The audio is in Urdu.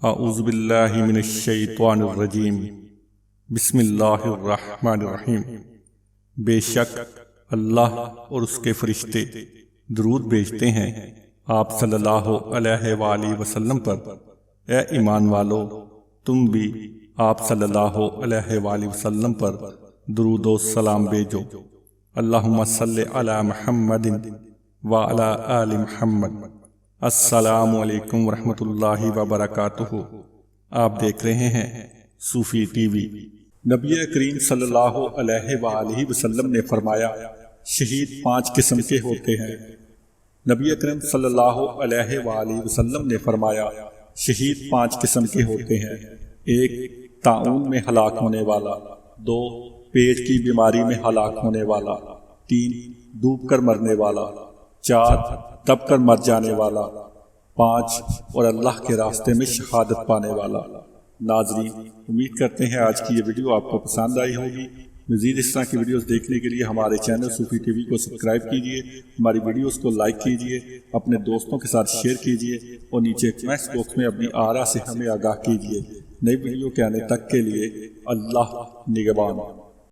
اعوذ باللہ من الشیطان الرجیم بسم اللہ الرحمن الرحیم۔ بے شک اللہ اور اس کے فرشتے درود بھیجتے ہیں آپ صلی اللہ علیہ وآلہ وسلم پر۔ اے ایمان والو، تم بھی آپ صلی اللہ علیہ وآلہ وسلم پر درود و سلام بھیجو۔ اللہم صلی علی محمد وعلی آل محمد۔ السلام علیکم ورحمۃ اللہ وبرکاتہ۔ آپ دیکھ رہے ہیں صوفی ٹی وی۔ نبی کریم صلی اللہ علیہ وآلہ وسلم نے فرمایا، شہید 5 قسم کے ہوتے ہیں۔ نبی کریم صلی اللہ علیہ وآلہ وسلم نے فرمایا، شہید 5 قسم کے ہوتے ہیں۔ 1 طاعون میں ہلاک ہونے والا، 2 پیٹ کی بیماری میں ہلاک ہونے والا، 3 ڈوب کر مرنے والا، 4 دب کر مر جانے والا، 5 اور اللہ کے راستے میں شہادت پانے والا۔ ناظرین، امید کرتے ہیں آج کی یہ ویڈیو آپ کو پسند آئی ہوگی۔ مزید اس طرح کی ویڈیوز دیکھنے کے لیے ہمارے چینل صوفی ٹی وی کو سبسکرائب کیجیے، ہماری ویڈیوز کو لائک کیجیے، اپنے دوستوں کے ساتھ شیئر کیجیے اور نیچے کمنٹس باکس میں اپنی آراء سے ہمیں آگاہ کیجیے۔ نئی ویڈیو کے آنے تک کے لیے اللہ نگہبان۔